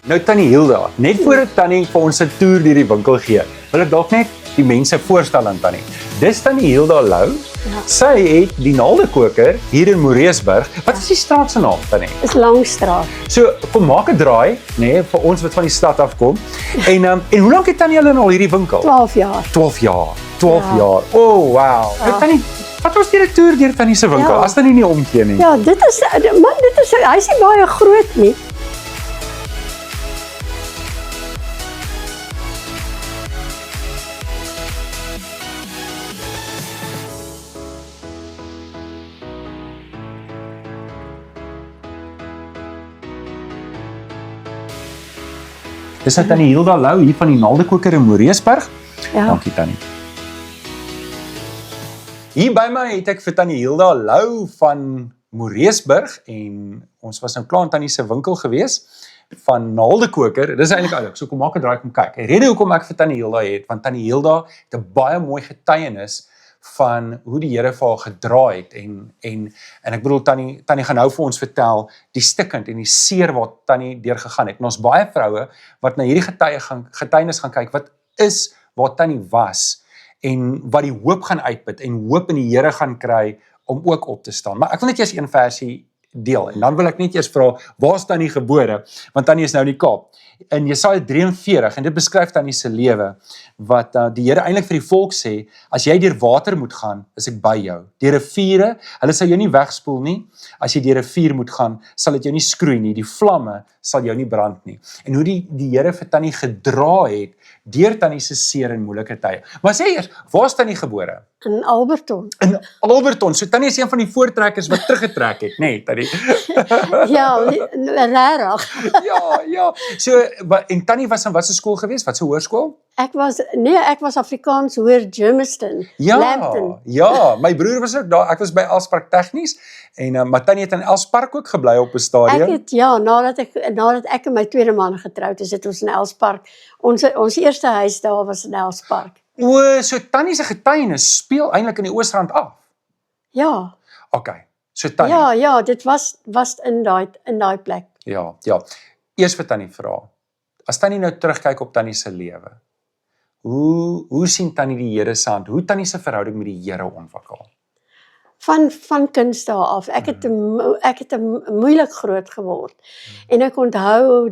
Nou Tannie Hilda, net voordat Tannie vir ons 'n toer deur die winkel gee, wil ek dalk net die mense voorstel aan Tannie. Dis Tannie Hilda Lou. Ja. Sy het die naaldekoker hier in Moreesburg. Wat is die straat se naam, Tannie? Is Langstraat. So, kom maak 'n draai, nê, vir ons wat van die stad afkom. En hoe lank het Tannie al hierdie winkel? 12 jaar. 12 jaar. 12 Ja. jaar. Oh, wow. Ja. Nou, Tannie, wat was die toer deur Tannie se winkel? Ja. As Tannie nie omgee nie. Ja, hy's nie baie groot nie. Dis nou Tannie Hilda Lou hier van die naaldekoker in Moreesburg. Ja. Dankie Tannie. Hier by my het ek vir Tannie Hilda Lou van Moreesburg en ons was nou klaar in Tannie se winkel gewees van naaldekoker. Dis eintlik alles. So kom maak 'n draai kom kyk. Die rede hoekom ek vir Tannie Hilda het, want Tannie Hilda het 'n baie mooi getuienis van hoe die Here vir haar gedra het en ek bedoel Tannie gaan nou vir ons vertel die stikkend en die seer wat Tannie deur gegaan het. En ons baie vroue wat na hierdie getuienis gaan kyk, wat is waar Tannie was en wat die hoop gaan uitput en hoop in die Here gaan kry om ook op te staan. Maar ek wil net eers een versie deel en dan wil ek net eers vra, waar is Tannie gebore? Want Tannie is nou in die Kaap. In Jesaja 43 en dit beskryf Tannie se lewe wat die Here eintlik vir die volk sê, as jy deur water moet gaan, is ek by jou. Deur riviere, hulle sal jou nie wegspoel nie. As jy deur 'n vuur moet gaan, sal dit jou nie skroei nie. Die vlamme sal jou nie brand nie. En hoe die Here vir Tannie gedra het deur Tannie se seer en moeilike tye. Maar sê eers, waar is Tannie gebore? In Alberton. In Alberton. So Tannie is een van die voortrekkers wat teruggetrek het, nê, Tannie. Ja, regtig. Ja. So en Tannie was in watter skool gewees? Wat se hoërskool? Ek was Afrikaans hoër Germiston, Lambton. Ja, my broer was ook daar. Ek was by Elspark Tegnies en maar Tannie het in Elspark ook gebly op 'n stadium. Ek het nadat ek en my tweede man getroud is, het ons in Elspark. Ons eerste huis daar was in Elspark. O, so Tannie se getuienis speel eintlik in die Oosrand af. Ja. Okay. So Tannie. Ja, dit was in daai plek. Ja. Eers vir Tannie vra. As Tannie nou terugkyk op Tannie se lewe, hoe sien Tannie die Here se hand? Hoe Tannie se verhouding met die Here ontwikkel? Van kinds daar af. Ek het moeilik groot geword. En ek onthou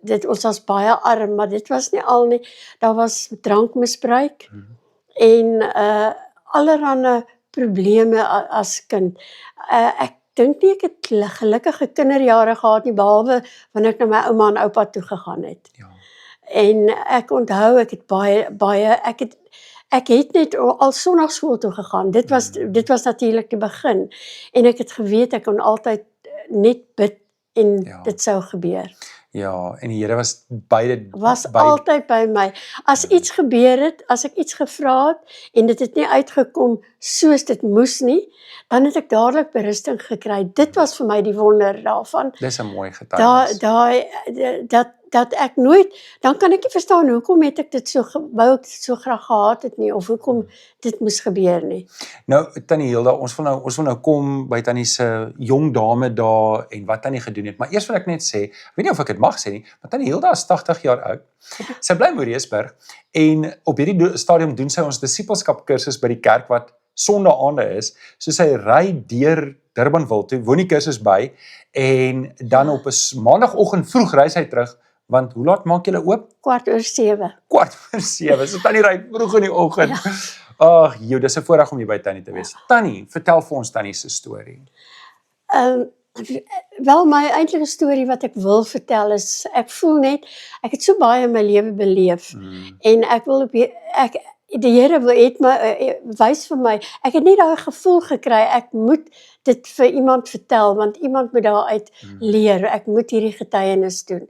dit ons was baie arm, maar dit was nie al nie. Daar was drankmisbruik en allerlei probleme as kind. Ek dink nie ek het gelukkige kinderjare gehad nie, behalwe wanneer ek na my ouma en oupa toe gegaan het. Ja. En ek onthou ek het ek het net al sonnaarskool toe gegaan. Dit was natuurlik die begin. En ek het geweet ek kon altyd net bid en dit sou gebeur. Ja, en die Here was altyd by my. As iets gebeur het, as ek iets gevra het en dit het nie uitgekom soos dit moes nie, dan het ek dadelik berusting gekry. Dit was vir my die wonder daarvan. Dis 'n mooi getuienis. Dat ek nooit, dan kan ek nie verstaan hoekom het ek dit wou ek dit so graag gehad het nie, of hoekom dit moes gebeur nie. Nou Tannie Hilda, ons wil nou kom by Tannie se jong dame daar en wat Tannie gedoen het, maar eers wil ek net sê, ek weet nie of ek dit mag sê nie, maar Tannie Hilda is 80 jaar oud. Sy bly in Moreesburg en op hierdie stadium doen sy ons disippelskap kursus by die kerk wat sondaande is. So sy ry deur Durbanville toe, woon die kursus by en dan op 'n maandagooggend vroeg ry sy terug. Want hoe laat maak julle oop? 6:15. 6:15. So Tannie ry vroeg in die oggend. Ja. Ag, dis 'n voorreg om hier by Tannie te wees. Tannie, vertel vir ons Tannie se storie. Wel, my eintlike storie wat ek wil vertel is, ek voel net, ek het so baie in my lewe beleef. En ek wil die Here het my wys vir my. Ek het net daai gevoel gekry, ek moet dit vir iemand vertel, want iemand moet daaruit leer. Ek moet hierdie getuienis doen.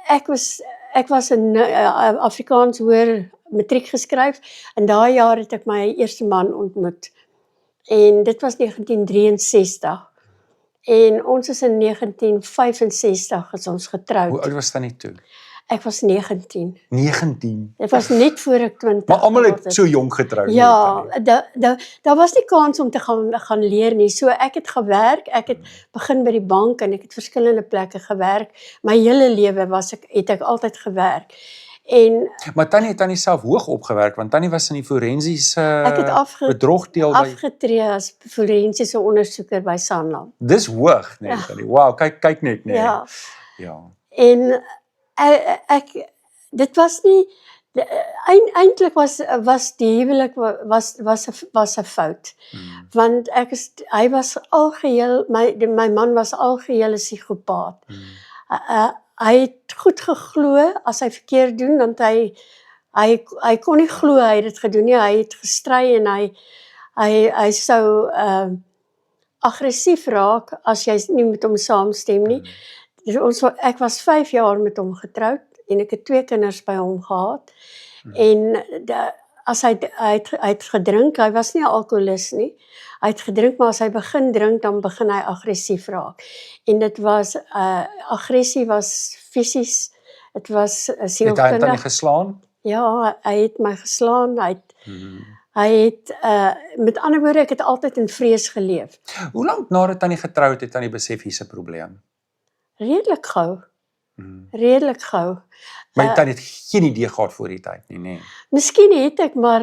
Ek was in Afrikaans hoër matriek geskryf. In daai jaar het ek my eerste man ontmoet. En dit was 1963. En ons is in 1965 is ons getroud. Hoe oud was Tannie toe? Ek was 19. 19. Dit was net voor ek 20 Maar almal geword het so jong getrou. Ja, daar was nie kans om te gaan leer nie. So ek het gewerk, ek het begin by die bank en ek het verskillende plekke gewerk. My hele lewe het ek altyd gewerk. En Maar Tannie self hoog opgewerk, want Tannie was in die forensiese ek het bedrogdeel by. afgetree as forensiese ondersoeker by Sanlam. Dis hoog, nee, Ja. Tannie. Wow, kyk net, nee. Ja. Ja. En dit was nie eintlik was die huwelik was 'n fout. Want hy was algeheel my man was algeheel 'n psigopaat. Hy het goed geglo as hy verkeerd doen, want hy kon nie glo hy het dit gedoen nie. Hy het gestry en hy sou aggressief raak as jy nie met hom saamstem nie. Dus ek was 5 jaar met hom getroud en ek het 2 kinders by hom gehad. En as hy het gedrink, hy was nie 'n alkoholist nie. Hy het gedrink, maar as hy begin drink, dan begin hy aggressief raak. En dit was aggressie was fisies, dit was Het hy sielkundig. Tannie geslaan? Ja, hy het my geslaan, hy het met ander woorde, ek het altyd in vrees geleef. Hoe lank nadat Tannie getrou het Tannie besef hier's 'n probleem? Redelik gou. Redelik gou. Maar Tannie het geen idee gehad voor die tyd nie, nee. Miskien het ek, maar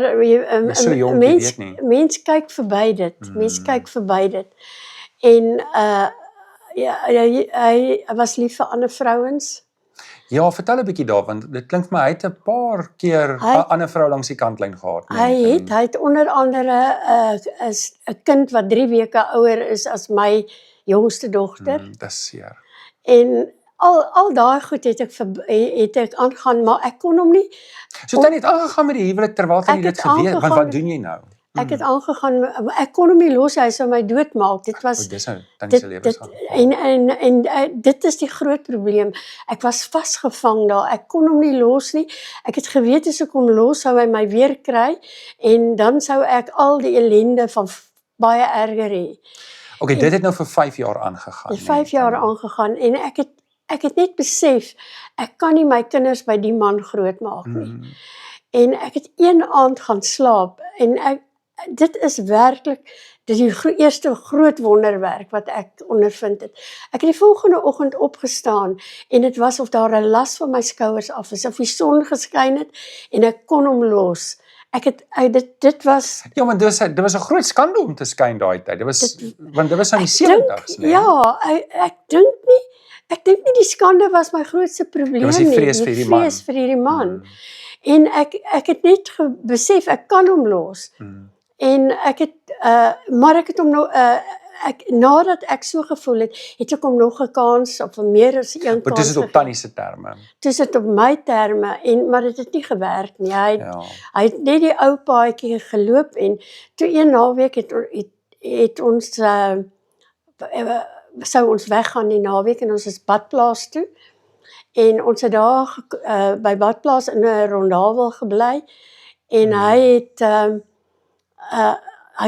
So jonk, jy weet nie. mens kyk verby dit. Mens kyk verby dit. En ja, hy was lief vir ander vrouens. Ja, vertel 'n bietjie daar, want dit klink vir my hy het 'n paar keer 'n ander vrou langs die kantlyn gehad, nee. Hy het onder andere 'n kind wat 3 weke ouer is as my jongste dogter. Dis seer. En al daai goed het ek aangaan, maar ek kon hom nie. So Tannie het aangegaan met die huwelik terwyl Tannie dit geweet, want wat doen jy nou? Ek het aangegaan, ek kon hom nie los, hy sou my doodmaak. Dit was Dis nou Tannie se lewensgang. en dit is die groot probleem. Ek was vasgevang daar. Ek kon hom nie los nie. Ek het geweet as ek hom los sou hy my weer kry en dan sou ek al die ellende van baie erger hê. Okay, dit het nou vir 5 jaar aangegaan. Dit 5 jaar aangegaan en ek het net besef ek kan nie my kinders by die man grootmaak nie. En ek het een aand gaan slaap en dit is werklik die eerste groot wonderwerk wat ek ondervind het. Ek het die volgende oggend opgestaan en dit was of daar 'n las van my skouers af is, of die son geskyn het en ek kon hom los. Dit was Ja, want dit was 'n groot skande om te skyn daai tyd. Want dit was aan die 70's, nee. Ja, ek dink nie die skande was my grootste probleem nie. Dit was die vrees vir hierdie man. Vrees vir hierdie man. En ek het net besef ek kan hom los. En maar ek het hom nog nadat ek so gevoel het ek hom nog 'n kans of meer as een kans. Maar dis dit op Tannie se terme. Dis dit op my terme maar dit het nie gewerk nie. Hy het net die ou paadjie geloop en toe een naweek het ons sou ons weggaan die naweek en ons is badplaas toe. En ons het daar by badplaas in 'n rondawel gebly en hy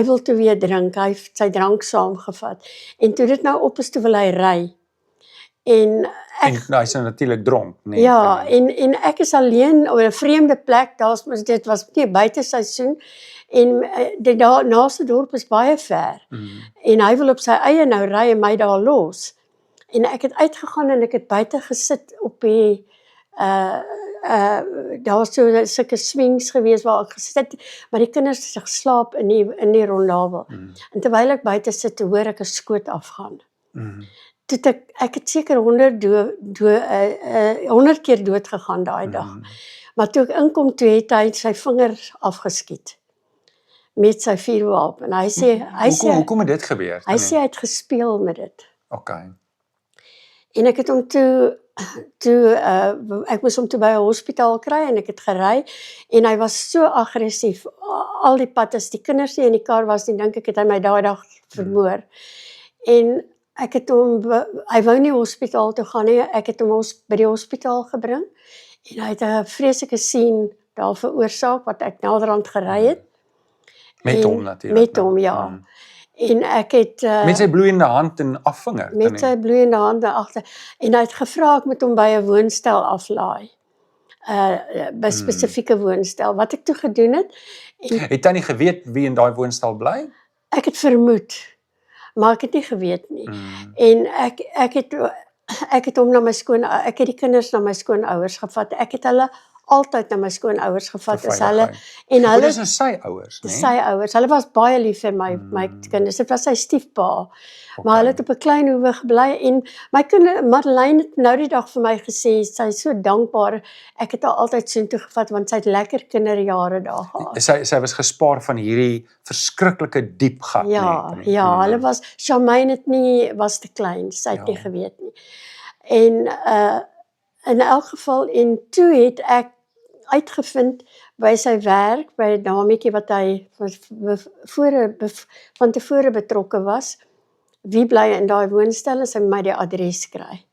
wil toe weer drink. Hy het sy drank saamgevat. En toe dit nou op is, toe wil hy ry. En hy is natuurlik dronk, nee. Ja, en ek is alleen op 'n vreemde plek. Dit was nie buiteseisoen en die naaste dorp is baie ver. En hy wil op sy eie nou ry en my daar los. En ek het uitgegaan en ek het buite gesit op die daar was so sulke swings gewees waar ek gesit, maar die kinders het geslaap in die rondawel. En terwyl ek buite sit, hoor ek 'n skoot afgaan. Toe ek het seker 100 keer dood gegaan daai dag. Maar toe ek inkom, toe het hy sy vinger afgeskiet met sy vuurwapen. Hy sê hoekom het dit gebeur? Hy sê hy het gespeel met dit. Okay. En ek het hom ek moes hom toe by 'n hospitaal kry en ek het gery en hy was so aggressief. Al die pad as die kinders nie in die kar was nie, dink ek het hy my daai dag vermoor. En ek het hom hy wou nie hospitaal toe gaan nie. Ek het hom by die hospitaal gebring en hy het 'n vreeslike sien daar veroorsaak wat ek naderhand gery het. Met hom natuurlik. Met hom, ja. En ek het met sy bloeiende hand en afvinger. Met sy bloeiende hande agter en hy het gevra ek moet hom by 'n woonstel aflaai. by spesifieke woonstel. Wat ek toe gedoen het, en Het Tannie geweet wie in daai woonstel bly? ek het vermoed, maar ek het nie geweet nie. En ek het hom na my ek het die kinders na my skoonouers gevat. Ek het hulle altyd na my skoonouers gevat as hulle en Maar hulle dis nou sy ouers, né? sy ouers. Hulle was baie lief vir my kinders. Dit was sy stiefpa. Maar hulle het op 'n klein hoewe gebly en my Madeleine het nou die dag vir my gesê sy is so dankbaar. Ek het haar altyd soontoe gevat want sy het lekker kinderjare daar gehad. Sy was gespaar van hierdie verskriklike diep gat, Ja, né? ja, hulle was Charmaine was te klein. Sy het nie geweet nie. En in elk geval en toe het ek uitgevind by sy werk, by 'n dametjie wat hy van tevore betrokke was, wie bly in daai woonstel en sy my die adres kry.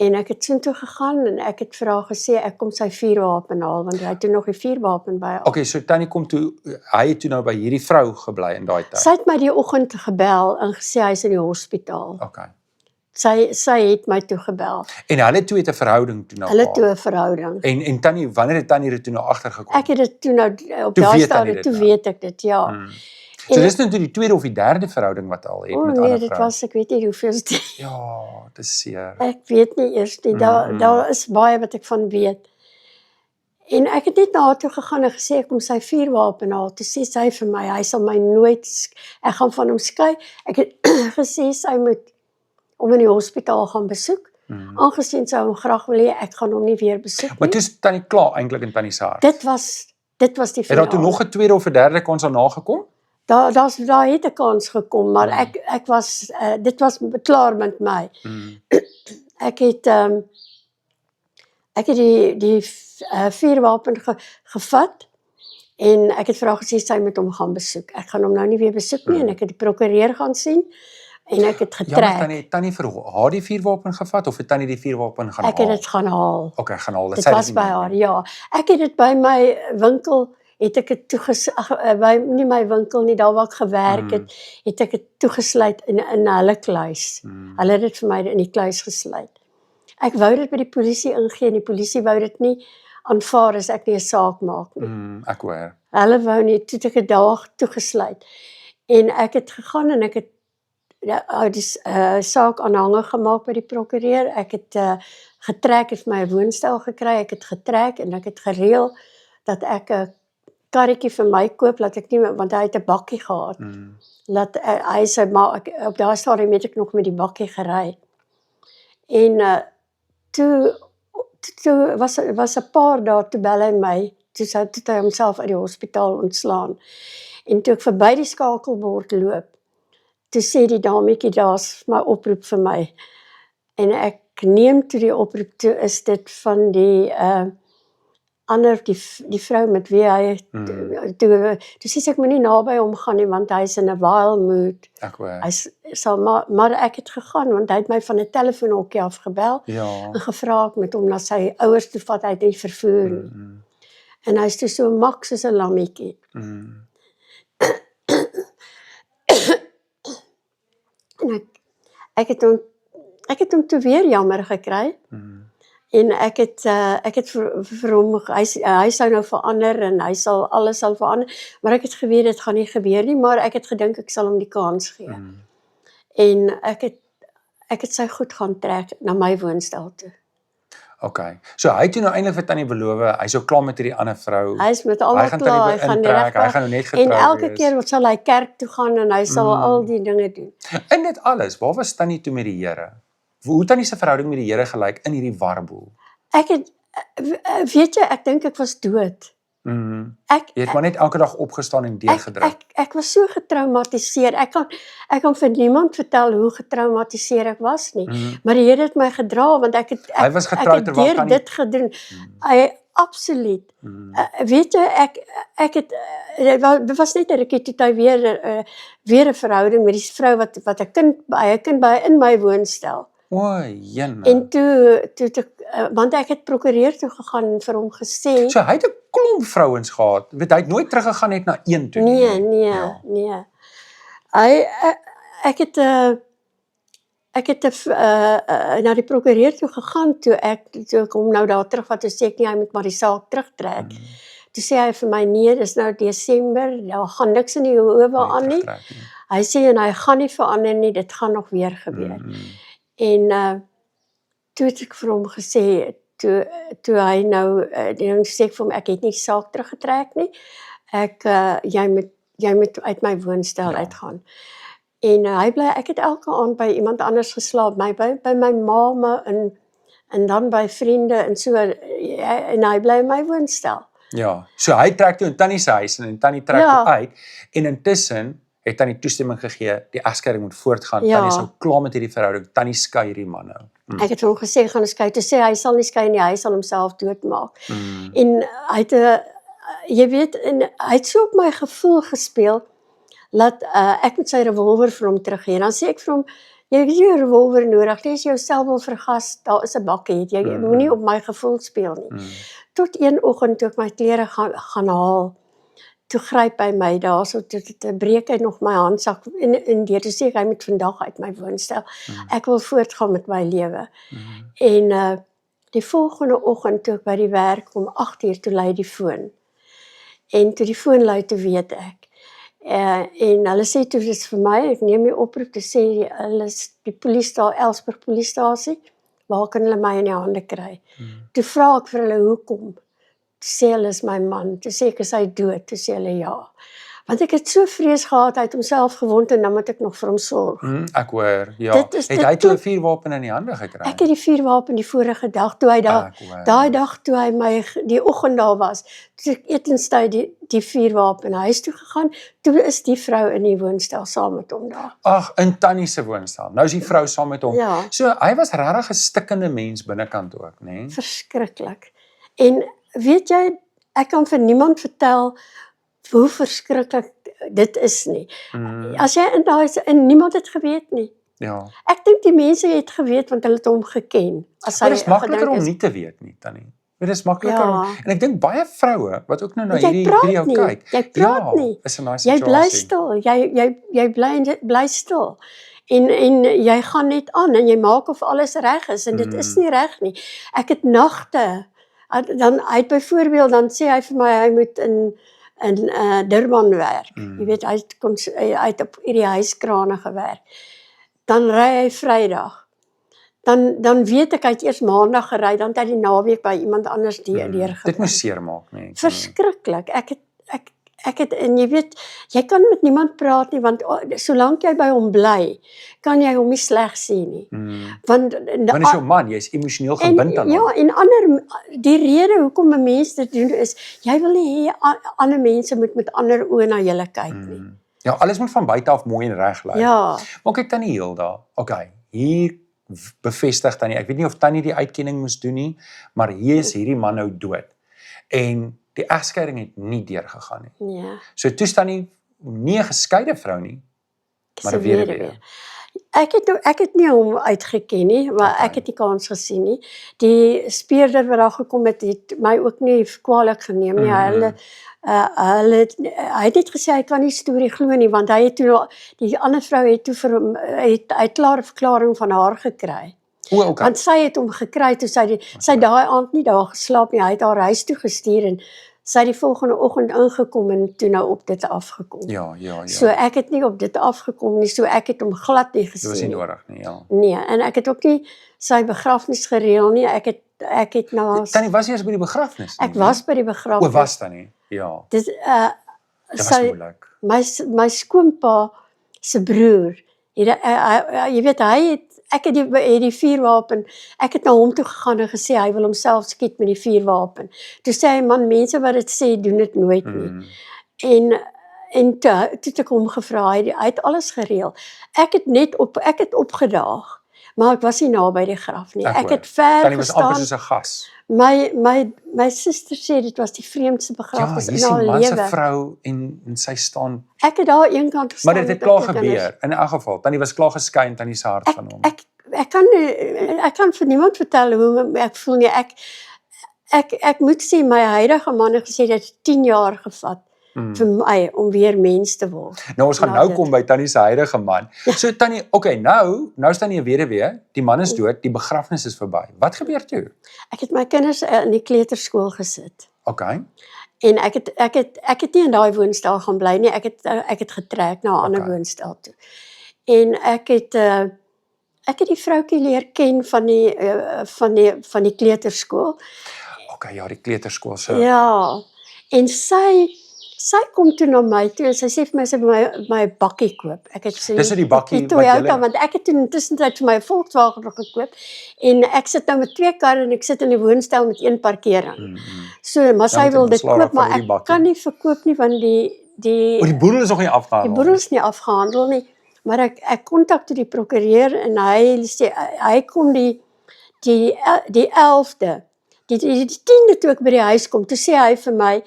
En ek het soontoe gegaan en ek het vir haar gesê ek kom sy vuurwapen haal want hy het toe nog die vuurwapen by haar. Okay, so Tannie kom toe, hy het toe nou by hierdie vrou gebly in daai tyd. Sy het my die oggend gebel en gesê hy is in die hospitaal. Okay. Sy het my toe gebel. En hulle twee het 'n verhouding toe nou Hulle gehad. toe 'n verhouding. En Tannie, wanneer het Tannie dit toe nou agtergekom? Ek het dit toe nou op Toe daai weet Tannie stadium dit toe nou. weet ek dit, ja. So dis nou toe die tweede of die derde verhouding wat al het met Nee, ander dit vrou. was ek weet nie hoeveelste. Ja, dis seer. Ek weet nie eers nie. Daar is baie wat ek van weet. En ek het net na haar toe gegaan en gesê ek kom sy vuurwapen haal. Toe sê sy vir my, hy sal my nooit ek gaan van hom skei. Ek het gesê sy moet hom in die hospitaal gaan besoek. Aangesien sy hom graag wil hê, ek gaan hom nie weer besoek Maar nie. toe is Tannie klaar eintlik in Tannie se hart. Dit was die Het daar toe finale. nog 'n tweede of 'n derde kans daarna gekom? Daar het 'n kans gekom, maar ek was dit was klaar met my. Ek het die vuurwapen gevat en ek het vir haar gesê sy moet hom gaan besoek. Ek gaan hom nou nie weer besoek nie en ek het die prokureur gaan sien en ek het Ja, maar getrek. Tannie vir haar die vuurwapen gevat of het Tannie die vuurwapen gaan Ek het dit gaan haal. Okay, gaan haal. Dit was by haar, ja. Ek het dit by my winkel het ek dit by nie my winkel nie, daar waar ek gewerk het ek dit toegesluit in hulle kluis. Hulle het dit vir my in die kluis gesluit. Ek wou dit by die polisie ingee en die polisie wou dit nie aanvaar as ek nie 'n saak maak nie. Ek hoor. Hulle wou nie, toe het ek 'n dag toegesluit. En ek het gegaan en ek het die saak aanhangig gemaak by die prokureur. Ek het getrek, het my 'n woonstel gekry, ek het getrek en ek het gereël dat ek 'n karretjie vir my koop, laat ek nie, want hy het 'n bakkie gehad. Laat hy sê maar op daai stadium het ek nog met die bakkie gery. En toe was 'n paar dae toe bel hy my, toe het hy homself uit die hospitaal ontslaan. En toe ek verby die skakelbord loop, toe sê die dametjie daar's my oproep vir my. En ek neem toe die oproep toe is dit van die die vrou met wie hy toe sê ek moenie naby hom gaan nie want hy's in 'n wild mood. Ek hoor. Maar ek het gegaan want hy het my van 'n telefoonhokkie af gebel en gevra ek met hom na sy ouers toe vat, hy het nie vervoer nie. En hy's toe so mak soos 'n lammetjie. En ek het hom toe weer jammer gekry. En ek het vir hom hy sou nou verander en alles sal verander, maar ek het geweet dit gaan nie gebeur nie, maar ek het gedink ek sal hom die kans gee. En ek het sy goed gaan trek na my woonstel toe. Okay. So hy het toe nou eintlik vir Tannie beloof, hy sou klaar met hierdie ander vrou. Hy is met almal klaar, hy gaan die hy gaan nou net getrou en elke wees. keer sal hy kerk toe gaan en hy sal al die dinge doen. En dit alles, waar was Tannie toe met die Here? Hoe het Tannie se verhouding met die Here gelyk in hierdie warboel? Ek het weet jy, ek dink ek was dood. Jy het maar net elke dag opgestaan en deurgedruk. Ek was so getraumatiseer. Ek kan vir niemand vertel hoe getraumatiseer ek was nie. Maar die Here het my gedra want ek was getrou het terwyl deur dit gedoen. Absoluut. Weet jy, dit was net 'n rukkie toe hy weer 'n verhouding met die vrou wat 'n kind by in my woonstel. O, jene. En toe want ek het prokureur toe gegaan en vir hom gesê. So hy het 'n klomp vrouens gehad. Weet hy het nooit teruggegaan net na een toe nie. Nee. Ek het Ek het na die prokureur toe gegaan toe ek hom nou daar terugvat, toe sê ek nie, hy moet maar die saak terugtrek. Toe sê hy vir my, nee, dis nou Desember, daar gaan niks in die howe aan nie. Hy sê, en hy gaan nie verander nie, dit gaan nog weer gebeur. En toe het ek vir hom gesê, toe hy nou, dan sê ek vir hom, ek het nie die saak teruggetrek nie, jy moet uit my woonstel uitgaan. En ek het elke aand by iemand anders geslaap, by my ma en dan by vriende en so, en hy bly in my woonstel. Ja, so hy trek toe in Tannie se huis en Tannie trek toe uit, en intussen het Tannie toestemming gegee, die egskeiding moet voortgaan, Tannie is nou klaar met hierdie verhouding, Tannie skei hierdie man nou. Ek het hom gesê, gaan skei, toe sê hy sal nie skei nie, hy sal homself doodmaak. En hy het, jy weet, en hy het so op my gevoel gespeel, dat ek met sy revolver vir hom teruggee. Dan sê ek vir hom, jy het nie 'n revolver nodig, jy is jouself wil vergas, daar is 'n bakkie, jy moenie op my gevoel speel nie. Tot een oggend toe ek my klere gaan haal, toe gryp hy my daar, so toe breek hy nog my handsak, en deur te sê hy moet vandag uit my woonstel. Ek wil voortgaan met my lewe. En die volgende oggend toe ek by die werk om 8:00 toe lui die foon. En toe die foon lui, toe weet ek. En hulle sê toe dis vir my, ek neem die oproep, te sê hulle is die polisie daar, Elsburg polisiestasie, waar kan hulle my in die hande kry? Toe vra ek vir hulle hoekom, toe sê hulle is my man, toe sê ek is hy dood, toe sê hulle ja. Want ek het so vrees gehad, hy het homself gewond en dan moet ek nog vir hom sorg. Ek hoor, ja. Het hy toe 'n vuurwapen in die hande gekry? Ek het die vuurwapen die vorige dag, toe hy daai dag toe hy my, die oggend daar was, toe ek etenstyd die vuurwapen huis toe gegaan, toe is die vrou in die woonstel saam met hom daar. Ag, in Tannie se woonstel, nou is die vrou saam met hom. Ja. So, hy was regtig 'n stikkende mens binnekant ook, né? Verskriklik. En weet jy, ek kan vir niemand vertel hoe verskriklik dit is nie. As jy in daai, en niemand het geweet nie. Ja. Ek dink die mense het geweet want hulle het hom geken. Maar dit is makliker om nie te weet nie, Tannie. Dit is makliker om, en ek dink baie vroue wat ook nou na hierdie video kyk. Jy praat nie. Is 'n nice jy situasie. bly stil. Jy bly stil. En jy gaan net aan en jy maak of alles reg is en dit is nie reg nie. Ek het nagte, dan hy het byvoorbeeld, dan sê hy vir my hy moet in Durban werk. Jy weet, hy het op hierdie huiskrane gewerk. Dan ry hy Vrydag. Dan weet ek, hy het eers Maandag gery, dan het hy die naweek by iemand anders deurgegaan. Dit moet seermaak, nee. Verskriklik. Ek het, en jy weet, jy kan met niemand praat nie, want solank jy by hom bly, kan jy hom nie sleg sien nie. Want is jou man, jy is emosioneel gebind aan hom. Ja, en die rede hoekom 'n mens dit doen is, jy wil nie hê ander mense moet met ander oë na julle kyk nie. Ja, alles moet van buite af mooi en reg lyk. Ja. Maar kyk Tannie Hilda, okay, hier bevestig Tannie, ek weet nie of Tannie die uitkenning moes doen nie, maar hier is hierdie man nou dood. En die egskeiding het nie deurgegaan nie. Ja. So toe staan nie 'n geskeide vrou nie, maar 'n weduwee. Ek het nie hom uitgeken nie, maar ek het nie kans gesien nie. Die speurder wat daar gekom het my ook nie kwaadlik geneem nie. Hy het net gesê hy kan nie storie glo nie, want hy het toe, die ander vrou het toe vir hom, hy klare verklaring van haar gekry. Okay. Want sy het hom gekry toe sy daai aand nie daar geslaap nie. Hy het haar huis toe gestuur en sy het die volgende oggend ingekom en toe nou op dit afgekom. Ja. So ek het nie op dit afgekom nie, so ek het hom glad nie gesien. Dit was nie nodig nie, ja. Nee, en ek het ook nie sy begrafnis gereël nie. Ek het nou Tannie was eers by die begrafnis nie. Ek was by die begrafnis. Was Tannie? Ja. Dit was moeilik. My skoonpa se broer, jy weet, ek het die vuurwapen, ek het na hom toe gegaan en gesê, hy wil homself skiet met die vuurwapen. Toe sê hy, man, mense wat dit sê, doen dit nooit nie. En toe het ek hom gevra, hy het alles gereël. Ek het opgedaag, maar ek was nie naby die graf nie. Ek het ver Tannie was amper gestaan. soos 'n gas. My suster sê, dit was die vreemdste begrafnis in haar haar lewe. Ja, hier is 'n man lewe. se vrou en sy staan. Ek het daar eenkant gestaan. Maar dit het klaar gebeur. In 'n geval, Tannie was klaar geskei en Tannie se hart van hom. Ek kan vir niemand vertel hoe ek voel nie. Ek moet sê, my huidige man het gesê, dit het 10 jaar gevat vir my om weer mens te word. Nou ons gaan Na nou dit. kom by Tannie se huidige man. So Tannie, okay, nou is Tannie 'n weduwee, die man is dood, die begrafnis is verby. Wat gebeur toe? Ek het my kinders in die kleuterskool gesit. Okay. En ek het nie in daai woonstel gaan bly nie. Ek het getrek na 'n ander woonstel toe. En ek het die vroutjie leer ken van die kleuterskool. Okay, ja, die kleuterskool se. Ja. En sy kom toe na my toe en sy sê vir my sy wil my bakkie koop. Ek het sê Dis nou die bakkie wat Toyota, julle- want ek het toe intussentyd vir my 'n Volkswagen gekoop en ek sit nou met 2 karre en ek sit in die woonstel met 1 parkering. So, maar sy moet wil jy dit ontslaa koop, raak van maar hierdie ek bakkie. kan nie verkoop nie want die Die boedel is nog nie afgehandel. Die boedel is nie afgehandel nie, maar ek kontak toe die prokureur en hy sê hy kom die 11de, die 10de toe ek by die huis kom, toe sê hy vir my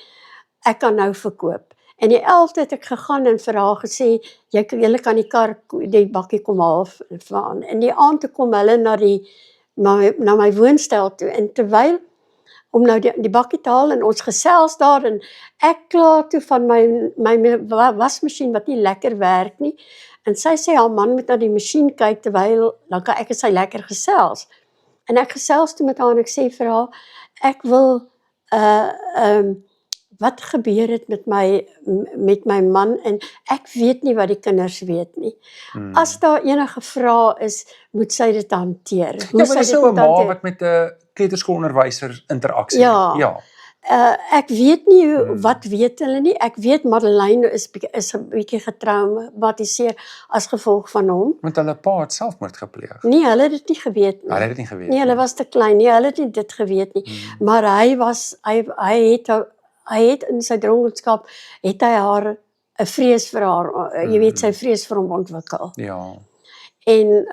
ek kan nou verkoop. En die 11de het ek gegaan en vir haar gesê julle kan die bakkie kom haal van. En die aand toe kom hulle na my woonstel toe en terwyl om nou die bakkie te haal en ons gesels daar en ek kla toe van my wasmasjien wat nie lekker werk nie. En sy sê haar man moet na die masjien kyk terwyl dan kan ek en sy lekker gesels. En ek gesels toe met haar en ek sê vir haar ek wil wat gebeur het met my man en ek weet nie wat die kinders weet nie. As daar enige vrae is, moet sy dit hanteer. Ja, maar dis so 'n ma wat met 'n kleuterskoolonderwyser interaksie Ja. het. Ja. Ek weet nie wat weet hulle nie. Ek weet Madeleine is 'n bietjie getraumatiseer as gevolg van hom. Want hulle pa het selfmoord gepleeg. Nee, hulle het dit nie geweet nie. Hulle het dit nie geweet Nee, hulle was te klein nie. Hulle het nie dit geweet nie. Maar hy het in sy dronkenskap het hy haar 'n vrees vir haar, jy weet sy vrees vir hom ontwikkel. Ja. En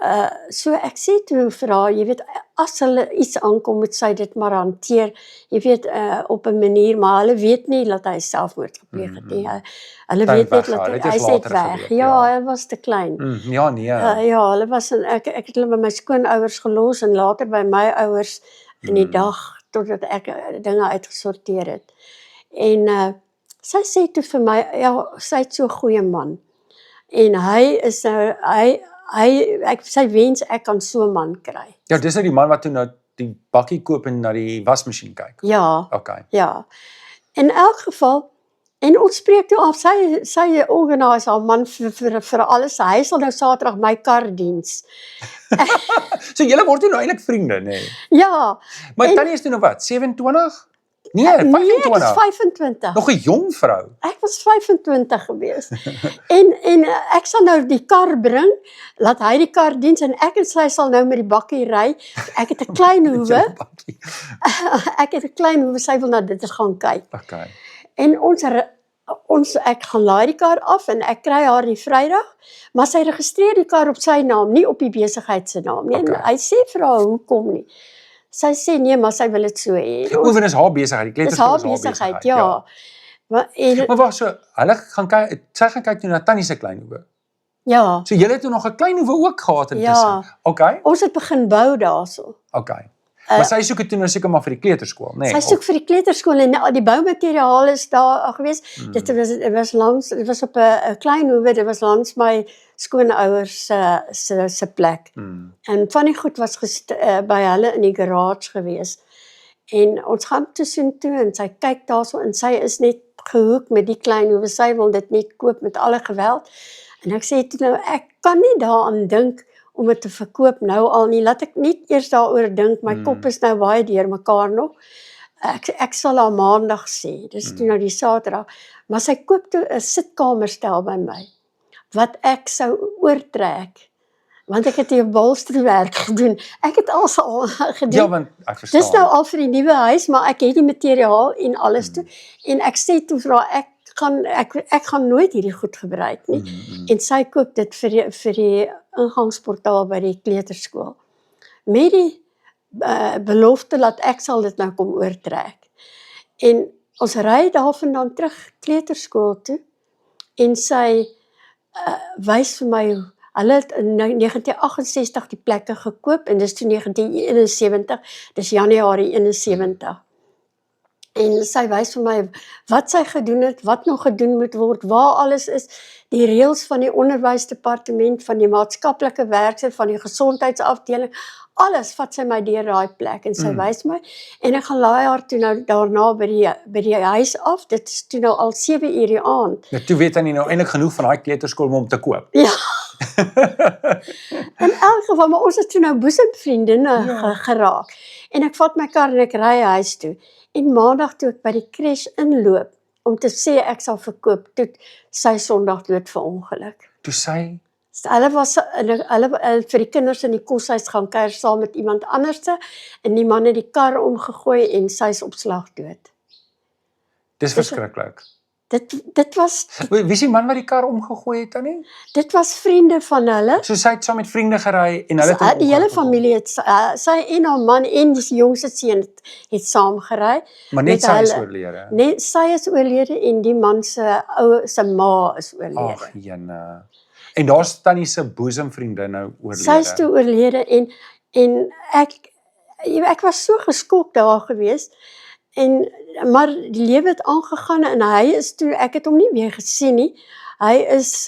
so ek sê toe vir haar, jy weet as hulle iets aankom moet sy dit maar hanteer, jy weet op 'n manier, maar hulle weet nie dat hy selfmoord gepleeg het nie. Hulle weet net dat hy sê weg. Ja, hy was te klein. Ja, nee. Ja, hulle was ek het hulle by my skoonouers gelos en later by my ouers in die dag totdat ek dinge uitgesorteer het. En sy sê toe vir my, ja, sy het so 'n goeie man. En hy is nou sy wens ek kan so 'n man kry. Ja, dis nou die man wat toe nou die bakkie koop en na die wasmasjien kyk. Ja. Okay. Ja. In elk geval en ons spreek toe af sy organise haar man vir alles. Hy sal nou Saterdag my kar diens. So julle word toe nou eintlik vriende, nê? Nee. Ja. Maar Tannie is toe nou wat? 27? Nee, Nee, ek 25. is 25. Nog 'n jong vrou. Ek was 25 gewees. en ek sal nou die kar bring, laat hy die kar diens en ek en sy sal nou met die bakkie ry. Ek het 'n klein hoewe. Sy wil na dit gaan kyk. Okay. En ek gaan laai die kar af en ek kry haar die Vrydag, maar sy registreer die kar op sy naam, nie op die besigheid se naam nie. Okay. En hy sê vir haar hoekom nie. Sy sê nee, maar sy wil dit so hê. Oefen is haar besigheid, die kleuterskool Dis haar besigheid, ja. Maar wag so, hulle gaan kyk, sy gaan kyk toe na Tannie se klein hoewe. Ja. So julle het toe nog 'n klein hoewe ook gehad intussen. Ja. Okay. Ons het begin bou daarso. Okay. Maar sy soek dit toe nou seker maar vir die kleuterskool, nê? Sy soek vir die kleuterskool en die boumateriaal is daar gewees. Dit was op 'n klein hoewe, dit was langs my skoonouers se plek. En van die goed was by hulle in die garage gewees. En ons gaan tussen toe en sy kyk daarso en sy is net gehoek met die klein hoewe. Sy wil dit net koop met alle geweld. En ek sê toe nou ek kan nie daaraan dink om dit te verkoop nou al nie. Laat ek nie eers daaroor dink. My kop is nou baie deurmekaar nog. Ek sal haar maandag sê. Dis toe nou die Saterdag. Maar sy koop toe 'n sitkamerstel by my wat ek sou oortrek. Want ek het hier bolsterwerk gedoen. Ek het al gedoen. Ja, want ek verstaan. Dis nou al vir die nuwe huis, maar ek het die materiaal en alles toe. En ek sê toe vir haar ek gaan nooit hierdie goed gebruik nie. En sy koop dit vir die ingangsportaal by die kleuterskool. Met die belofte dat ek sal dit nou kom oortrek. En ons ry daarvandaan terug kleuterskool toe en sy wys vir my hulle het in 1968 die plekke gekoop en dis toe 1971, dis Januarie 71. En sy wys vir my wat sy gedoen het, wat nog gedoen moet word, waar alles is, die reëls van die onderwysdepartement, van die maatskaplike werker, van die gesondheidsafdeling, alles vat sy my deur daai plek en sy wys my en ek gaan laai haar toe nou daarna by die huis af. Dit is toe nou al 7 uur die aand. Nou, toe weet hy nou eintlik genoeg van daai kleuterskool om te koop. Ja. In elk geval, maar ons het toe nou boesemvriendinne geraak. En ek vat my kar en ek ry huis toe. En maandag toe ek by die crash inloop om te sê ek sal verkoop, toe sy Sondag dood verongeluk. Toe sy Hulle vir die kinders in die koshuis gaan kuier saam met iemand anderste en die man het die kar omgegooi en sy is op slag dood. Dis verskriklik. Dit was Wie is die man wat die kar omgegooi het dan nie? Dit was vriende van hulle. So sy het saam met vriende gery en hulle het hom Die hele omgegooi. familie het sy en haar man en die jongste seun het saam gery. Maar net met sy is hulle. oorlede. Net sy is oorlede en die man se ma is oorlede. Ag, jene. En daar's tannie se boesemvriendin nou oorlede. Sy is toe oorlede en ek was so geskok daar gewees. Maar die lewe het aangegaan en hy is toe, ek het hom nie weer gesien nie. Hy is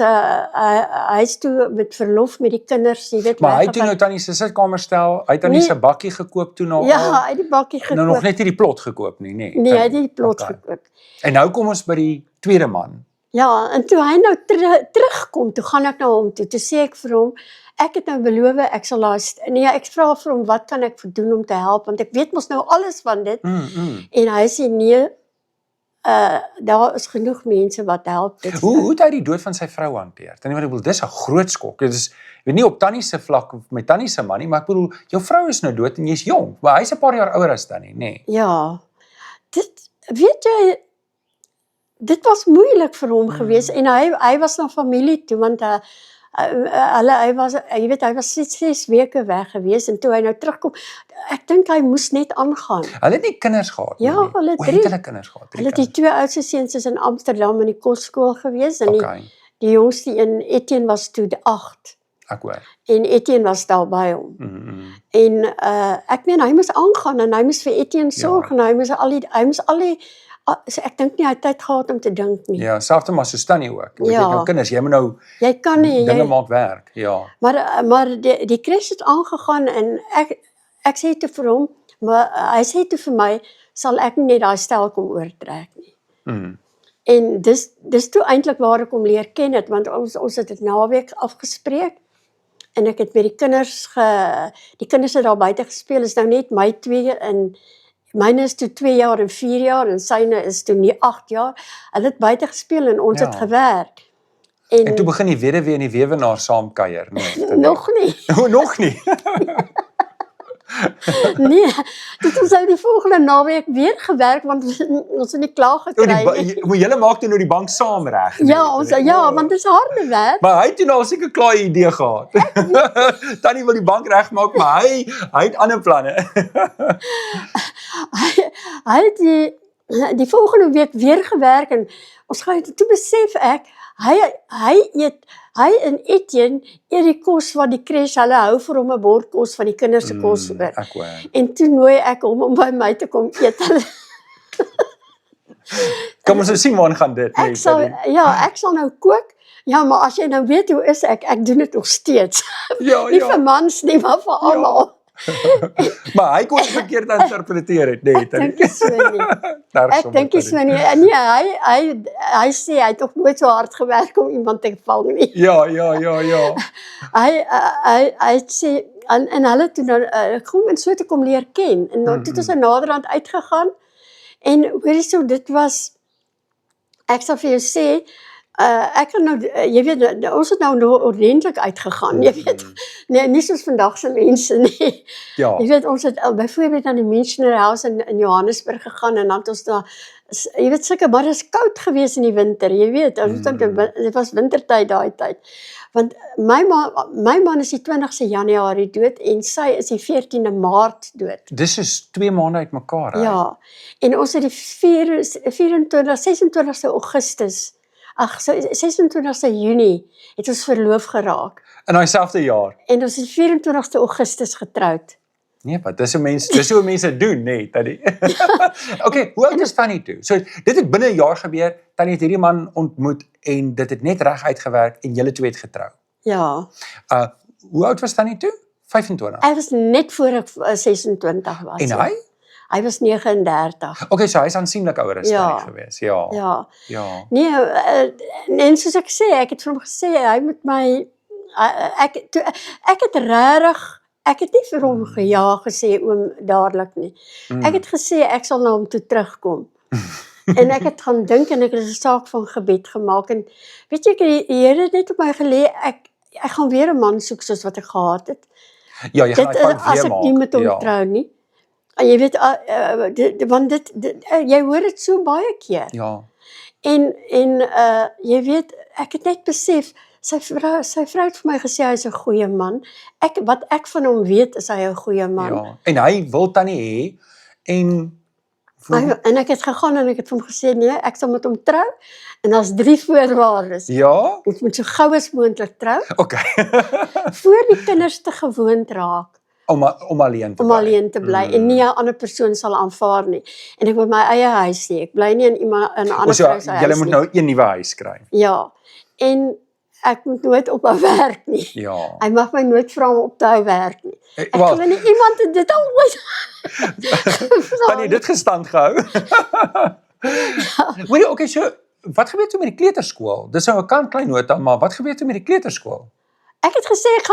toe met verlof met die kinders, jy weet. Maar hy het toe nou tannie se sitkamer stel, hy het tannie se bakkie gekoop toe nou al. Ja, hy het die bakkie gekoop. Nou nog net nie die plot gekoop nie, nee. Nee, hy het die plot gekoop. En nou kom ons by die tweede man. Ja, en toe hy nou terugkom, toe gaan ek na hom toe sê ek vir hom, ek het nou beloof, ek sal ek vra vir hom, wat kan ek doen om te help, want ek weet mos nou alles van dit, en hy sê nee, daar is genoeg mense wat help. Hoe het hy die dood van sy vrou hanteer? Tannie, ek bedoel, dis 'n groot skok. Dit is, weet nie op tannie se vlak of met tannie se man nie, maar ek bedoel, jou vrou is nou dood en jy's jong, maar hy's 'n paar jaar ouer as tannie, nê? Ja, weet jy, dit was moeilik vir hom gewees en hy was na familie toe want hy was 6 weke weg gewees en toe hy nou terugkom, ek dink hy moes net aangaan. Hulle het nie kinders gehad nie. Ja, hulle het 3. Hulle kinders gehad. Hulle het die 2 oudste seuns is in Amsterdam in die kosskool gewees en die jongste een, Etienne, was toe 8. Ek hoor. En Etienne was daar by hom. En ek meen hy moes aangaan en hy moes vir Etienne sorg en hy moes al die ek dink nie hy het tyd gehad om te dink nie. Ja, selfs maar so tannie ook. Jy het nou kinders, jy moet nou jy kan nie, dinge maak werk, ja. Maar die crash het aangegaan en ek sê toe vir hom, maar hy sê toe vir my, sal ek nie net daai stel kom oortrek nie. En dis toe eintlik waar ek hom leer ken het, want ons het dit naweek afgespreek en ek het met die kinders het daar buite gespeel, is nou net my 2 en myne is toe 2 jaar en 4 jaar en syne is toe nie 8 jaar. Hulle het buite gespeel en ons het gewerk. En toe begin die weduwee en die weewenaar saam kuier, nee. Nog nie. Nog nie. Nee, dit ons die volgende naweek weer gewerk want ons het nie klaar gekry. Maar julle maak toe nou die bank saam reg. Ja, want dit is harde werk. Maar hy het toe nou seker klaar 'n idee gehad. Tannie wil die bank regmaak, maar hy het ander planne. Hy het die volgende week weer gewerk en ons gaan toe besef ek, hy en Etienne eet die kos wat die crash, hulle hou vir hom 'n bord kos van die kinders se kos oor. En toe nooi ek hom om by my te kom eet. Kom ons sien waar gaan dit. Ek sal nou kook. Ja, maar as jy nou weet hoe is ek doen dit nog steeds. Nie vir mans nie, maar vir almal. Maar hy kon het verkeerd interpreteer het, nee. Ek dink nie so nie. Ek dink nie so nie. Nee, hy sê hy het ook nooit so hard gewerk om iemand te vang nie. Ja. Hy sê, en hulle toe nou, kom en so te kom leer ken. En toe het ons naderhand uitgegaan. En hoorie so, dit was, ek sal vir jou sê, ek kan nou, jy weet, ons het nou ordentlik uitgegaan, jy weet, nee, nie soos vandag se mense nie. Ja. Jy weet, ons het byvoorbeeld aan die Missionary House in Johannesburg gegaan en dan het ons daar, jy weet, maar dit is koud gewees in die winter, jy weet, dit was wintertyd daai tyd. Want my man is die 20ste Januarie dood en sy is die 14de Maart dood. Dis is 2 maande uit mekaar, hè? Ja, en ons het die 26ste Augustus, 26ste Junie het ons verloof geraak. In daai selfde jaar. En ons het 24ste Augustus getroud. Nee, wat dis hoe mense doen, nee, Tannie. Okay, hoe oud is Tannie toe? So dit het binne 'n jaar gebeur. Tannie het hierdie man ontmoet en dit het net reg uitgewerk en julle twee het getrou. Ja. Hoe oud was Tannie toe? 25. Hy was net voor ek 26 was. En hy? Hy was 39. Okay, so hy is aansienlik ouer as Tannie gewees. Ja. Ja. Ja. Nee, en soos ek sê, ek het vir hom gesê hy moet my ek het nie vir hom gesê oom dadelik nie. Ek het gesê ek sal na hom toe terugkom. En ek het gaan dink en ek het 'n saak van gebed gemaak en weet jy, die Here het net op my gelê ek gaan weer 'n man soek soos wat ek gehad het. Ja, jy gaan Dit as ek nie met hom trou nie. Jy weet want jy hoor dit so baie keer. Ja. En jy weet ek het net besef sy vrou het vir my gesê hy's 'n goeie man. Wat ek van hom weet is hy 'n goeie man. Ja. En hy wil Tannie hê en ek het gegaan en ek het vir hom gesê nee, ek sal met hom trou en daar's 3 voorwaardes. Ja? Ons moet so gou as moontlik trou. Okay. Voor die kinders te gewoond raak om alleen te bly. En nie 'n ander persoon sal aanvaar nie. En ek wil my eie huis hê. Ek bly nie in 'n ander vrou se huis nie. Julle moet nou 'n nuwe huis kry. Ja. En ek moet nooit ophou werk nie. Ja. Hy mag my nooit vra om op te hou werk nie. Ek glo nie iemand het dit al ooit Tannie dit gestand gehou. Weet jy, okay, so wat gebeur toe met die kleuterskool? Dis nou 'n klein nota, maar wat gebeur toe met die kleuterskool? Ek het gesê ek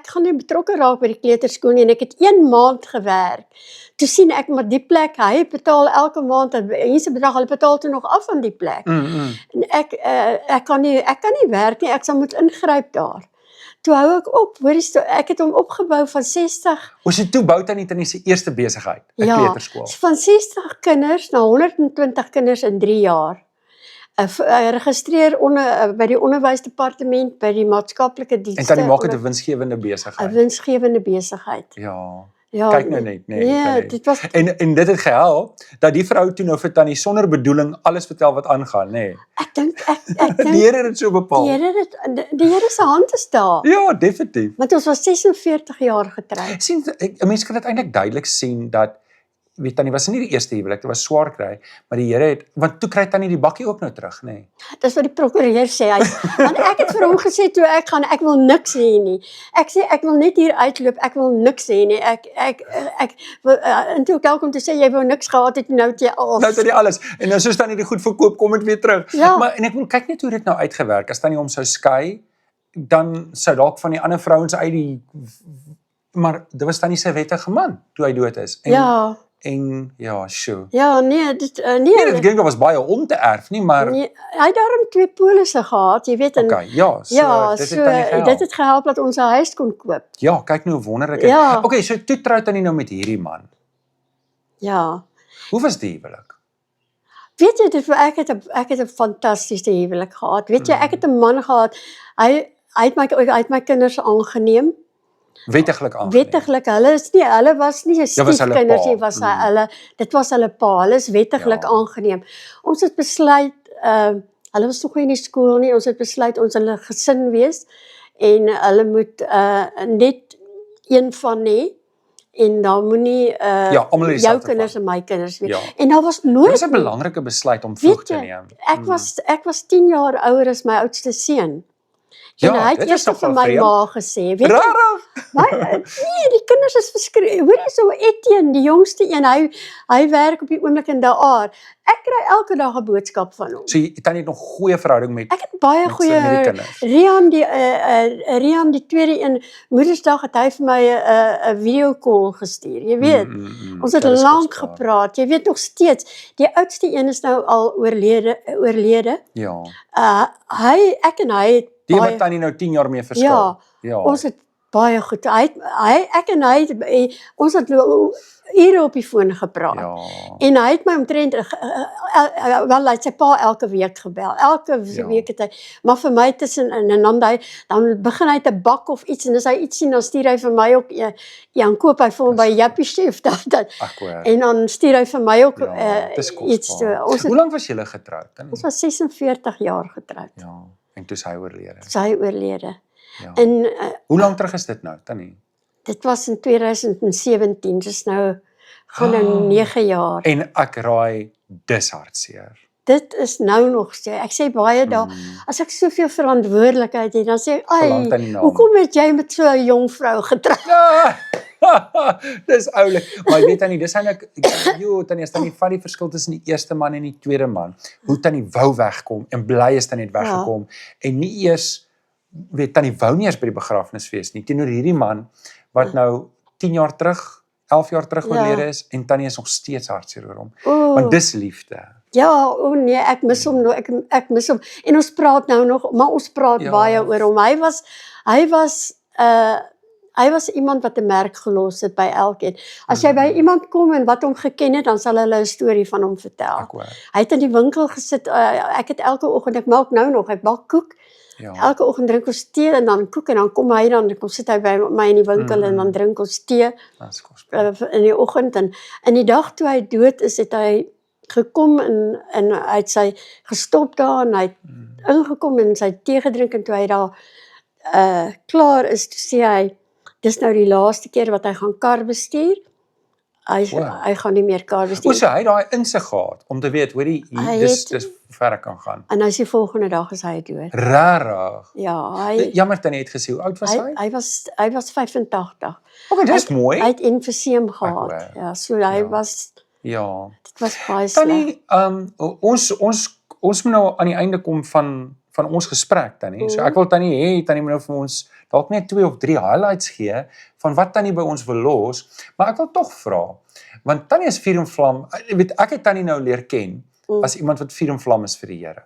gaan nie betrokke raak by die kleuterskool nie en ek het 1 maand gewerk. Toe sien ek maar die plek, hy betaal elke maand 'n hierse bedrag, hy betaal toe nog af van die plek. En ek kan nie werk nie, ek sal moet ingryp daar. Toe hou ek op, ek het hom opgebou van 60. So toe bou Tannie se eerste besigheid, 'n kleuterskool. Van 60 kinders na 120 kinders in 3 jaar. Registreer by die onderwysdepartement, by die maatskaplike dienste. En Tannie maak dit 'n winsgewende besigheid. 'n winsgewende besigheid. Ja. Ja, kyk nou net, nee, dit was en dit het gehelp dat die vrou toe nou vir Tannie sonder bedoeling alles vertel wat aangaan, nê. Nee. Ek dink die Here het dit so bepaal. Die Here se hand is daar. Ja, definitief. Want ons was 46 jaar getroud. Sien, 'n mens kan dit eintlik duidelik sien dat weet Tannie was nie die eerste huwelik, dit was swaar kry, maar die Here het want toe kry Tannie die bakkie ook nou terug, nê. Nee. Dis wat die prokureur sê. Want ek het vir hom gesê toe ek wil niks hê nie. Ek sê ek wil net hier uitloop, ek wil niks hê nie. Ek wil en toe ek kom te sê jy wou niks gehad het nou het jy alles. Nou het jy alles. En nou soos Tannie die goed verkoop, kom dit weer terug. Ja. Maar en ek wil kyk net hoe dit nou uitgewerk. As Tannie hom sou skei, dan sou dalk van die ander vrouens uit die maar dit was Tannie se wettige man toe hy dood is. En ja, sjoe. Ja, nee, dit Nee, dit was baie om te erf nie, maar nee, hy het daarom 2 polisse gehad, jy weet en okay, dit het gehelp dat ons 'n huis kon koop. Ja, kyk nou hoe wonderlik. Ja. Okay, so toe trou Tannie nou met hierdie man. Ja. Hoe was die huwelik? Weet jy, ek het 'n fantastiese huwelik gehad. Weet jy, ek het 'n man gehad. Hy het my kinders aangeneem. Wettiglik aangeneem. Wettiglik, hulle was nie stiefkinders nie, dit was hulle pa. Hulle is wettiglik aangeneem. Ons het besluit, hulle was nog nie in die skool nie. Ons het besluit ons hulle gesin wees en hulle moet net een van hê. En dan moenie jou kinders en my kinders weet. Ja. En daar was nooit. Dit was 'n belangrike besluit om vroeg te neem. Ek was 10 jaar ouer as my oudste seun. En hy het eers vir my ma gesê, weet jy? Nee, die kinders is verskriklik. Hoor jy so Etienne, die jongste een, hy werk op die oomblik in daar. Ek kry elke dag 'n boodskap van hom. So Tannie het nog goeie verhouding met. Ek het baie goeie Rian die tweede een Moedersdag het hy vir my 'n video call gestuur. Jy weet, ons het lank gepraat. Jy weet nog steeds, die oudste een is nou al oorlede. Ja. Ek en hy het die wat Tannie nou 10 jaar mee verskil. Ja. Ons het baie goed. Ek en hy ons het ure op die foon gepraat. Ja. En hy het my omtrent wel hy het sy pa elke week gebel. Elke week het hy, maar vir my tussen en dan begin hy te bak of iets en as hy iets sien dan stuur hy vir my ook Jan koop hy vir hom by Jappie Chef en dan stuur hy vir my ook iets. Hoe lank was julle getroud? Ons was 46 jaar getroud. Ja. En toe hy oorlede. Sy oorlede. Ja. En hoe lank terug is dit nou, Tannie? Dit was in 2017, dis nou gaan nou 9 jaar. En ek raai dis hartseer. Dit is nou nog so. Ek sê baie dae, as ek soveel verantwoordelikheid het, dan sê ek, Verlang "Ai, aan die naam." hoekom het jy met so 'n jong vrou getroud?" Ja. Dis oulik. Maar jy weet Tannie, dis eintlik Tannie, as Tannie vat die verskil tussen die eerste man en die tweede man. Hoe Tannie wou wegkom en bly is Tannie het weggekom en nie eers weet Tannie wou nie eers by die begrafnisfees nie teenoor hierdie man wat nou 10 jaar terug, 11 jaar terug oorlede is en Tannie is nog steeds hartseer oor hom. Want dis liefde. Ja, nee, ek mis hom nou, ek mis hom. En ons praat nou nog, maar ons praat baie oor hom. Hy was iemand wat 'n merk gelos het by elkeen. As jy by iemand kom en wat hom geken het, dan sal hulle 'n storie van hom vertel. Hy het in die winkel gesit, ek het elke oggend, ek maak nou nog, ek bak koek. Ja. Elke oggend drink ons tee en dan koek en dan kom sit hy by my in die winkel en dan drink ons tee in die oggend. En in die dag toe hy dood is, het hy gekom en hy het sy gestop daar en hy het ingekom en sy tee gedrink en toe hy daar klaar is, toe sê hy, dis nou die laaste keer wat hy gaan kar bestuur. Hy gaan nie meer kar bestuur. So hy het daai insig gehad om te weet, hoorie, dis ver kan gaan. En hy sê volgende dag is hy dood. Rarig. Ja, jammer Tannie het gesê, hoe oud was hy? Hy was 85. Okay, dis mooi. Hy het emfyseem gehad. Ja, so hy was dit was baie sleg. Tannie, ons moet nou aan die einde kom van ons gesprek Tannie. So ek wil Tannie moet nou vir ons dalk net 2 of 3 highlights gee van wat Tannie by ons wil los, maar ek wil tog vra, want Tannie is vuur en vlam, weet ek het Tannie nou leer ken as iemand wat vuur en vlam is vir die Here.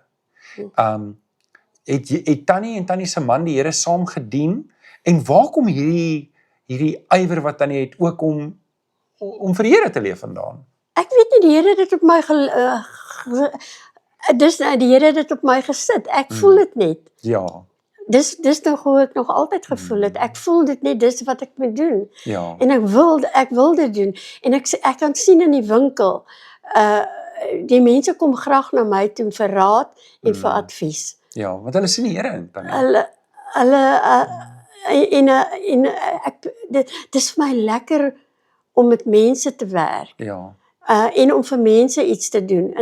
Het Tannie en Tannie se man die Here saam gedien en waar kom hierdie ywer wat Tannie het ook om vir die Here te leef vandaan? Ek weet nie, die Here het dit op my die Here het dit op my gesit. Ek voel dit net. Ja. Dis nou hoe ek nog altyd gevoel het. Ek voel dit net, dis wat ek moet doen. Ja. En ek wil dit doen. En ek kan sien in die winkel, die mense kom graag na my toe vir raad en vir advies. Ja, want hulle sien die Here in Tannie. Dit is vir my lekker om met mense te werk. Ja. En om vir mense iets te doen.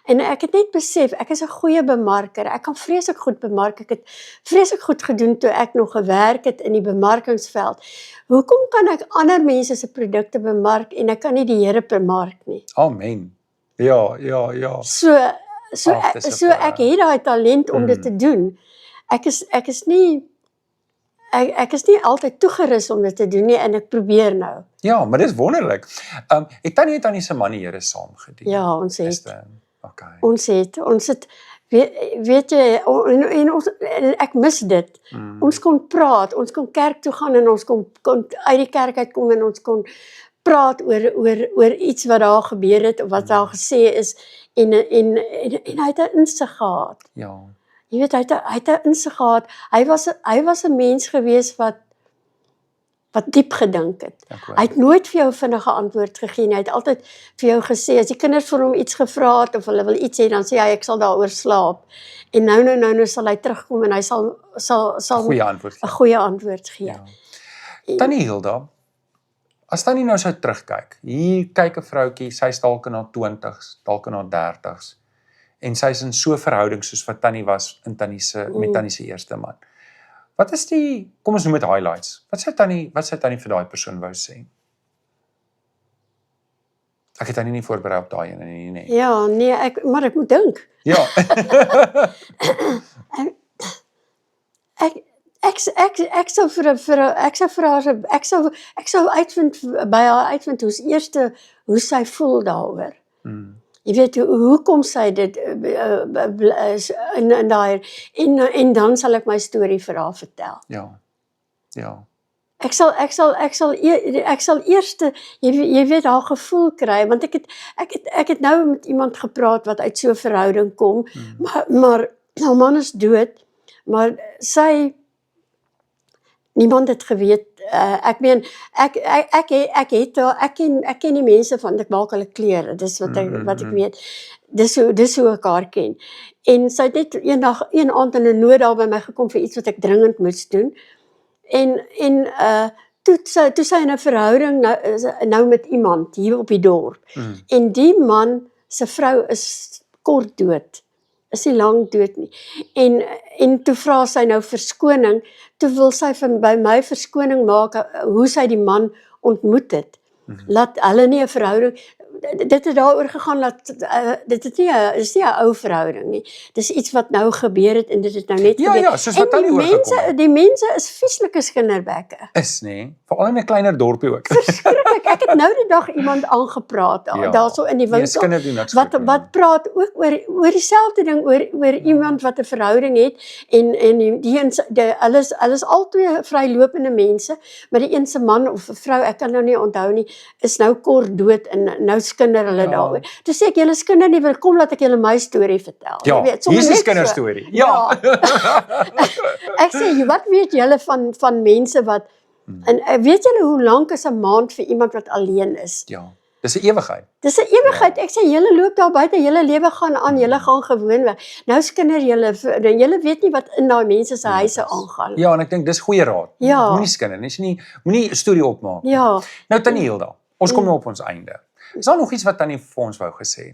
En ek het net besef, ek is 'n goeie bemarker. Ek kan vreeslik goed bemark. Ek het vreeslik goed gedoen toe ek nog gewerk het in die bemarkingsveld. Hoekom kan ek ander mense se produkte bemark en ek kan nie die Here bemark nie? Amen. Ja. So ek het daai talent om dit te doen. Ek is nie altyd toegerus om dit te doen nie en ek probeer nou. Ja, maar dis wonderlik. Het Tannie se man die Here saam gedien? Ja, ons het. Okay. Ons het weet jy, en ek mis dit. Ons kon praat, ons kon kerk toe gaan en ons kon uit die kerk uitkom en ons kon praat oor iets wat daar gebeur het of wat daar gesê is en hy het 'n insig gehad. Ja. Jy weet, hy het 'n insig gehad. Hy was 'n mens gewees wat diep gedink het. Hy het nooit vir jou vinnige antwoord gegee nie. Hy het altyd vir jou gesê, as die kinders vir hom iets gevra het of hulle wil iets hê, dan sê hy, ek sal daaroor slaap. En nou sal hy terugkom en hy sal 'n goeie antwoord gee. Ja. Tannie Hilda, as Tannie nou sou terugkyk, hier kyk 'n vroutjie, sy's dalk in haar 20s, dalk in haar 30s. En sy is in so 'n verhouding soos wat Tannie was in met Tannie se eerste man. Wat is kom ons noem dit highlights. Wat sê Tannie vir daai persoon wou sê? Ek het Tannie nie voorberei op daai ene nie, nee. Ja, nee, maar ek moet dink. Ja. Ek sou uitvind by haar uitvind hoe sy voel daaroor. Jy weet, hoe kom sy dit in daai en dan sal ek my storie vir haar vertel. Ja. Ek sal eers jy weet haar gevoel kry want ek het nou met iemand gepraat wat uit so 'n verhouding kom, maar haar man is dood, maar niemand het geweet. Ek meen ek ken die mense van ek maak hulle klere. Dis wat ek weet. Dis hoe ek haar ken. En sy het net een aand in 'n nood daar by my gekom vir iets wat ek dringend moes doen. En toe sy in 'n verhouding nou met iemand hier op die dorp. En die man se vrou is kort dood. Is nie lank dood nie. En toe vra sy nou verskoning, toe wil sy by my verskoning maak hoe sy die man ontmoet het. Laat hulle nie 'n verhouding, dit het daaroor gegaan dat dit is nie 'n ou verhouding nie. Dis iets wat nou gebeur het en dit het nou net gebeur. Ja, soos wat hulle oorgekom het. Die mense is vieslike skinderbekke. Is nie, veral in 'n kleiner dorpie ook. Verskriklik. Ek het nou die dag iemand aangepraat daarso in die winkel. Kinders doen niks Wat praat ook oor dieselfde ding oor iemand wat 'n verhouding het en hulle is albei vrylopende mense, maar die een se man of 'n vrou, ek kan nou nie onthou nie, is nou kort dood en nou skinder hulle daaroor. Toe sê ek, julle skinder nie, kom laat ek julle my storie vertel. Ja, Jy weet, hier is 'n kinderstorie. Ja. Ek sê, wat weet julle van mense wat en weet julle hoe lank is 'n maand vir iemand wat alleen is? Ja, dis 'n ewigheid. Dis 'n ewigheid. Ek sê julle loop daar buite, julle lewe gaan aan, julle gaan gewoon weg. Nou skinder julle weet nie wat in daai mense se huise aangaan. Ja, en ek dink dis goeie raad. Ja. Moenie skinder nie, moenie 'n storie opmaak. Ja. Nou Tannie Hilda, ons kom nou op ons einde. Is daar nog iets wat Tannie vir ons wou gesê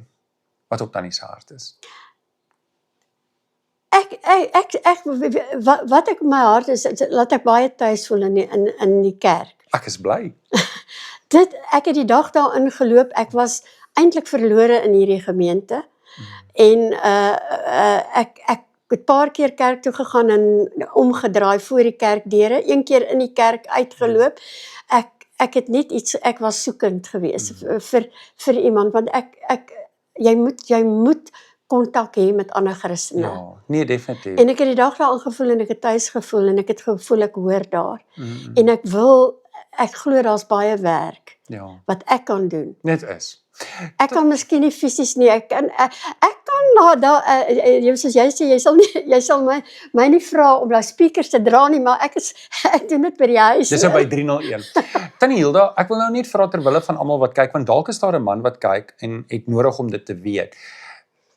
wat op Tannie se hart is? Wat ek in my hart is, laat ek baie tuis voel in die kerk. Ek is bly. Ek het die dag daarin geloop, ek was eintlik verlore in hierdie gemeente. En ek het 'n paar keer kerk toe gegaan en omgedraai voor die kerkdeure, een keer in die kerk uitgeloop. Ek het net ek was soekend geweest vir iemand, want jy moet kontak hê met ander Christene. Ja, nee, definitief. En ek het die dag daarin gevoel en ek het tuis gevoel en ek het gevoel ek hoor daar. En ek glo daar's baie werk wat ek kan doen. Net is. Ek kan miskien nie fisies nie, ek kan soos jy sê, jy sal my nie vra om daai speakers te dra nie, maar ek doen dit by die huis. Dis nou by 301. Tannie Hilda, ek wil nou net vra ter wille van almal wat kyk, want dalk is daar 'n man wat kyk en het nodig om dit te weet.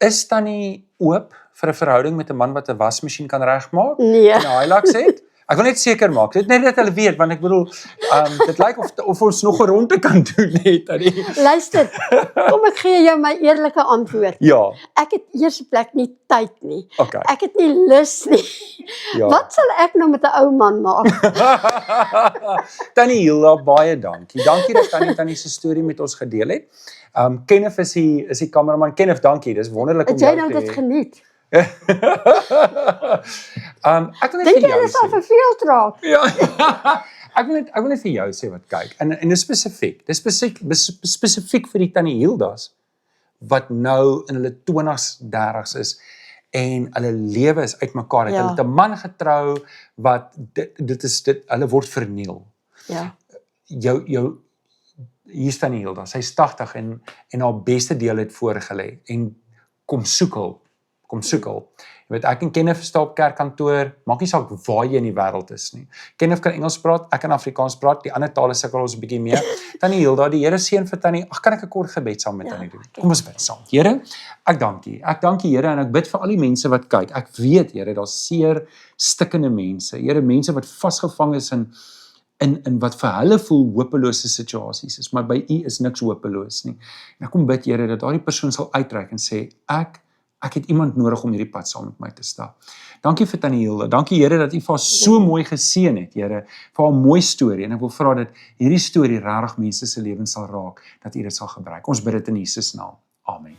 Is Tannie oop vir 'n verhouding met 'n man wat 'n wasmasjien kan regmaak? Nee. En 'n Hilux het? Ek wil net seker maak, net dat hulle weet, want ek bedoel, dit lyk of ons nog 'n ronde kan doen net. Luister, kom ek gee jou my eerlike antwoord. Ja. Ek het eers plek nie tyd nie. Okay. Ek het nie lus nie. Ja. Wat sal ek nou met 'n ou man maak? Tannie Hilda, baie dankie. Dankie dat Tannie se storie met ons gedeel het. Kenneth is die kameraman. Kenneth, dankie. Dis wonderlik om jou te hê. te Het jy nou dit geniet? Ek wil net Dink vir jy jou dit sal sê. verveeld raak? Ja. Ek wil net vir jou sê wat kyk. En dis spesifiek. Dis spesifiek vir die Tannie Hildas wat nou in hulle 20s, 30s is en hulle lewe is uitmekaar. Hulle het 'n man getrou wat hulle word verniel. Ja. Hier is Tannie Hilda. Sy's 80 en haar beste deel het voorgelê en kom soek hulp. Jy weet, ek en Kenneth staan op kerkkantoor, maak nie saak waar jy in die wêreld is nie. Kenneth kan Engels praat, ek kan Afrikaans praat, die ander tale sukkel ons 'n bietjie meer. Tannie Hilda, die Here seën vir Tannie. Kan ek 'n kort gebed saam met Tannie doen? Kom ons bid saam. Here, ek dank U. Ek dank U, Here, en ek bid vir al die mense wat kyk. Ek weet, Here, daar's seer, stikkende mense. Here, mense wat vasgevang is in wat vir hulle voel hopelose situasies is, maar by U is niks hopeloos nie. En ek kom bid, Here, dat daardie persoon sal uitreik en sê, ek het iemand nodig om hierdie pad saam met my te stap. Dankie vir Tannie Hilda. Dankie, Here, dat U vir haar so mooi geseën het, Here, vir haar mooi storie. En ek wil vra dat hierdie storie regtig mense se lewens sal raak, dat U dit sal gebruik. Ons bid dit in Jesus naam. Amen.